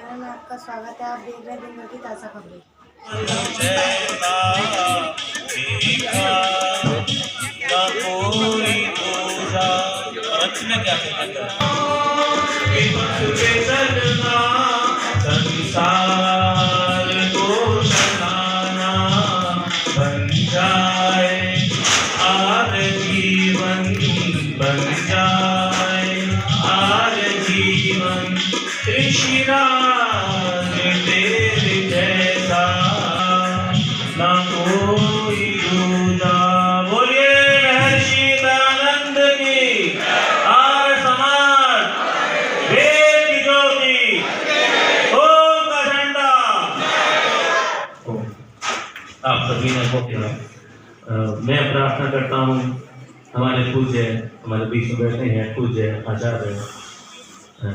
Channel में आपका स्वागत है। आप देख रहे हैं दिन भर की ताज़ा खबरें। संसार को शनाना बन जाए, आर जीवन बन जाए, आर जीवन ऋषिराज तेरे जैसा ना कोई दूजा। बोलिए महर्षि दयानंद की, आर्य समाज, वेद की ज्योति, ओम का झंडा। आप सभी ने को किया। मैं प्रार्थना करता हूँ हमारे पूज्य, हमारे बीच में बैठे हैं पूज्य आचार्य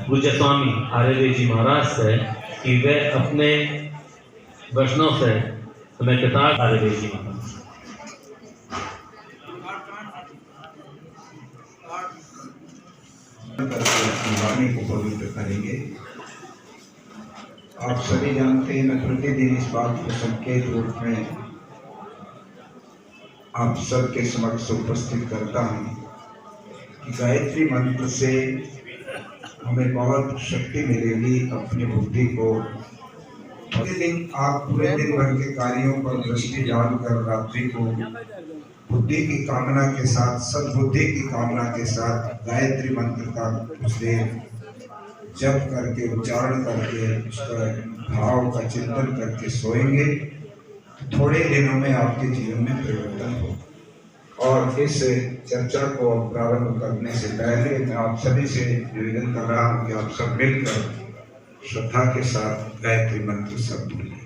पूज्य स्वामी आर्यदेव जी महाराज से कि वे अपने वचनों से हमें कृतार्थ। आर्यदेव जी महाराज अपनी वाणी को पवित्र करेंगे। आप सभी जानते हैं, मैं प्रतिदिन इस बात को संकेत रूप में आप सबके समक्ष उपस्थित करता हूँ कि गायत्री मंत्र से हमें बहुत शक्ति मिलेगी अपनी बुद्धि को। प्रतिदिन आप पूरे दिन भर के कार्यों पर दृष्टि डालकर रात्रि को बुद्धि की कामना के साथ, सद्बुद्धि की कामना के साथ गायत्री मंत्र का कुछ देर जप करके, उच्चारण करके, उसका भाव का चिंतन करके सोएंगे तो थोड़े दिनों में आपके जीवन में परिवर्तन हो। और इस चर्चा को प्रारंभ करने से पहले मैं आप सभी से निवेदन कर रहा हूँ कि आप सब मिलकर श्रद्धा के साथ गायत्री मंत्र सब बोलिए।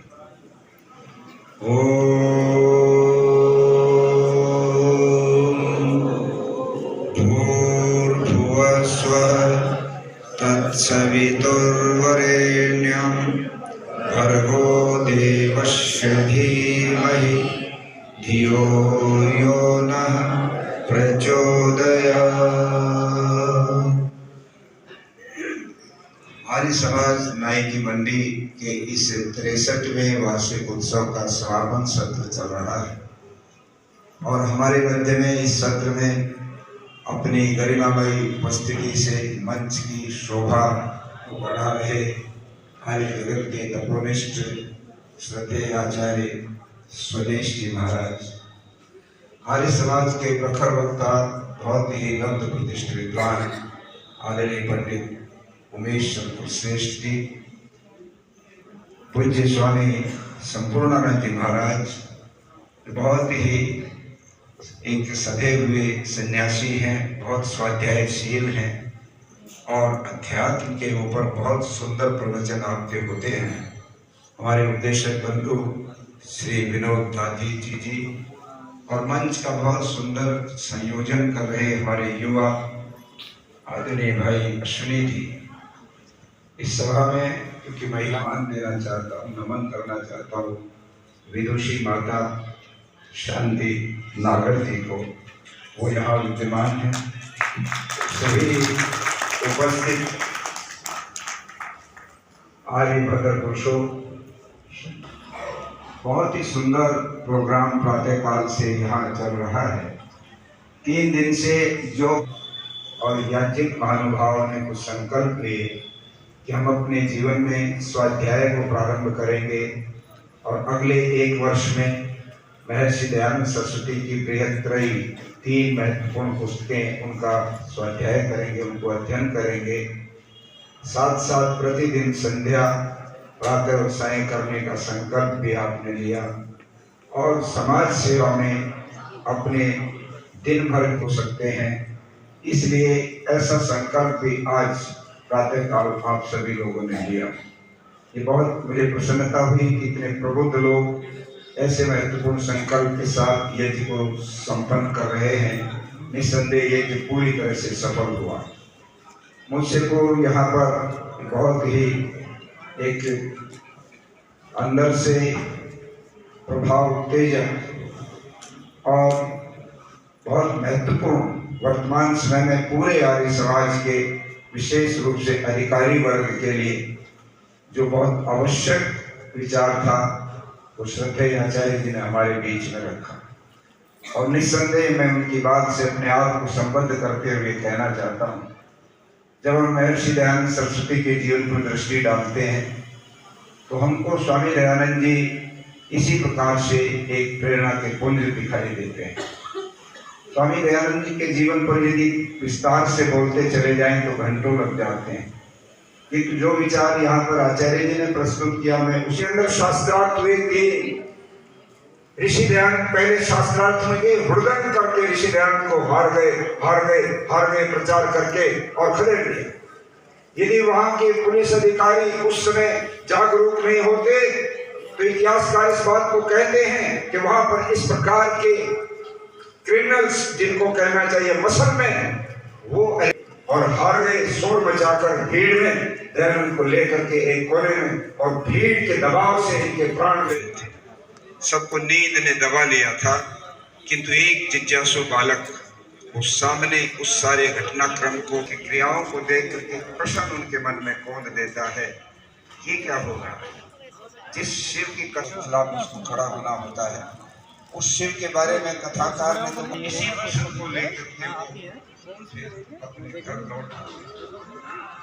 तत्सवितुर्वरेण्यं भर्गो देवस्य धीमहि धियो यो नः प्रचोदयात्। आर्य समाज नायकी मंडी के इस 63वें वार्षिक उत्सव का समापन सत्र चल रहा है और हमारे मध्य में इस सत्र में अपनी गरिमामयी उपस्थिति से मंच की शोभा को बढ़ा रहे आर्य जगत के तपोनिष्ठ श्रद्धेय आचार्य स्वदेश जी महाराज, आर्य समाज के प्रखर वक्ता, बहुत ही लब्ध प्रतिष्ठित विद्वान आदरणीय पंडित उमेश चंद्र श्रेष्ठ जी, पूज्य स्वामी संपूर्णानंद जी महाराज, बहुत ही एक सधे हुए सन्यासी हैं, बहुत स्वाध्यायशील हैं और अध्यात्म के ऊपर बहुत सुंदर प्रवचन आपके होते हैं। हमारे उपदेशक बंधु श्री विनोद दादी जी और मंच का बहुत सुंदर संयोजन कर रहे हमारे युवा आदरणीय भाई अश्विनी जी। इस सभा में क्योंकि मैं मान देना चाहता हूँ, नमन करना चाहता हूँ विदुषी माता शांति नागर जी को, वो यहाँ विद्यमान है। सभी उपस्थित आर्य भद्र पुरुषों, बहुत ही सुंदर प्रोग्राम प्रातःकाल से यहाँ चल रहा है। 3 दिन से जो और याज्ञिक महानुभावों ने कुछ संकल्प लिए कि हम अपने जीवन में स्वाध्याय को प्रारंभ करेंगे और अगले 1 वर्ष में महर्षि दयानंद सरस्वती की प्रियत्रयी 3 महत्वपूर्ण पुस्तकें उनका स्वाध्याय करेंगे, उनको अध्ययन करेंगे। साथ साथ प्रतिदिन संध्या, प्रातः और सायं करने का संकल्प भी आपने लिया और समाज सेवा में अपने दिन भर हो सकते हैं, इसलिए ऐसा संकल्प भी आज प्रातःकाल आप सभी लोगों ने लिया। ये बहुत मुझे प्रसन्नता हुई कि इतने प्रबुद्ध लोग ऐसे महत्वपूर्ण संकल्प के साथ यज्ञ को संपन्न कर रहे हैं। निस्संदेह यज्ञ पूरी तरह से सफल हुआ। मुझसे को यहाँ पर बहुत ही एक अंदर से प्रभाव उत्तेजक और बहुत महत्वपूर्ण वर्तमान समय में पूरे आर्य समाज के विशेष रूप से अधिकारी वर्ग के लिए जो बहुत आवश्यक विचार था वो श्रद्धेय आचार्य जी ने हमारे बीच में रखा। और निस्संदेह मैं उनकी बात से अपने आप को संबद्ध करते हुए कहना चाहता हूँ, जब हम महर्षि दयानंद सरस्वती के जीवन पर दृष्टि डालते हैं तो हमको स्वामी दयानंद जी इसी प्रकार से एक प्रेरणा के पुंज दिखाई देते हैं। स्वामी दयानंद जी के जीवन पर यदि विस्तार से बोलते चले जाएं तो घंटों लग जाते हैं, किंतु जो विचार यहाँ पर आचार्य जी ने प्रस्तुत किया, मैं उसके अंदर शास्त्रार्थ हुए कि ऋषि दयानंद पहले शास्त्रार्थ में गए, हुड़दंग करके ऋषि दयानंद को हार गए प्रचार करके और खदेड़ दिया। यदि वहां के पुलिस अधिकारी उस समय जागरूक नहीं होते तो इतिहासकार इस बात को कहते हैं कि वहां पर इस प्रकार के क्रिमिनल्स, जिनको कहना चाहिए मसल में, वो और हार गए, शोर मचाकर भीड़ में दयानंद को लेकर के एक कोने में, और भीड़ के दबाव से इनके प्राण गए थे। सबको नींद ने दबा लिया था, किंतु एक जिज्ञासु बालक उस सामने उस सारे घटनाक्रम को, क्रियाओं को देख करके प्रश्न उनके मन में कौंध देता है, ये क्या होगा। जिस शिव की कथा उसको खड़ा होना होता है, उस शिव के बारे में कथाकार ने तो इसी प्रश्न को लेकर के अपने घर लौटा,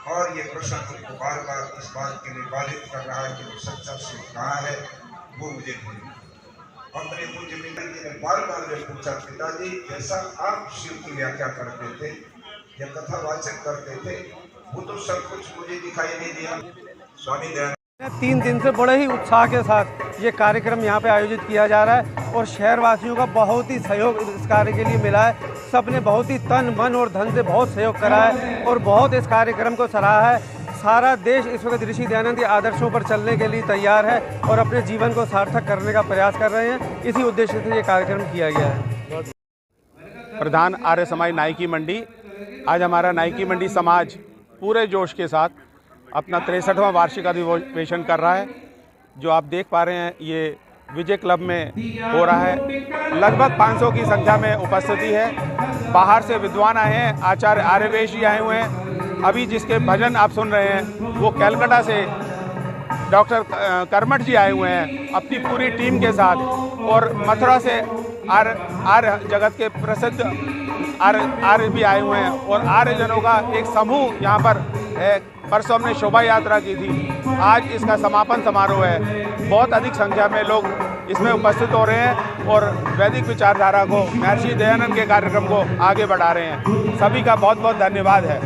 और ये प्रश्न उनको बार बार इस बात के लिए बाधित कर रहा है कि वो सच्चा शिव कहाँ है, वो मुझे ढूंढो। अपने पूज्य पिताजी ने बार बार जब पूछा, पिताजी जैसा आप शिव की व्याख्या करते थे या कथावाचक करते थे, वो तो सब कुछ मुझे दिखाई नहीं दिया। स्वामी दयानंद 3 दिन से बड़े ही उत्साह के साथ ये कार्यक्रम यहाँ पे आयोजित किया जा रहा है और शहरवासियों का बहुत ही सहयोग इस कार्य के लिए मिला है। सबने बहुत ही तन मन और धन से बहुत सहयोग करा है और बहुत इस कार्यक्रम को सराहा है। सारा देश इस वक्त ऋषि दयानंद के आदर्शों पर चलने के लिए तैयार है और अपने जीवन को सार्थक करने का प्रयास कर रहे हैं। इसी उद्देश्य से ये कार्यक्रम किया गया है। प्रधान आर्य समाज नायकी मंडी, आज हमारा नायकी मंडी समाज पूरे जोश के साथ अपना 63वां वार्षिक अधिवेशन कर रहा है। जो आप देख पा रहे हैं ये विजय क्लब में हो रहा है। लगभग 500 की संख्या में उपस्थिति है। बाहर से विद्वान आए हैं, आचार्य आर्यवेश जी आए हुए हैं। अभी जिसके भजन आप सुन रहे हैं वो कलकत्ता से डॉक्टर कर्मठ जी आए हुए हैं अपनी पूरी टीम के साथ, और मथुरा से आर्य जगत के प्रसिद्ध आर्य भी आए हुए हैं, और आर्यजनों का एक समूह यहाँ पर है। परसों हमने शोभा यात्रा की थी, आज इसका समापन समारोह है। बहुत अधिक संख्या में लोग इसमें उपस्थित हो रहे हैं और वैदिक विचारधारा को, महर्षि दयानंद के कार्यक्रम को आगे बढ़ा रहे हैं। सभी का बहुत बहुत धन्यवाद है।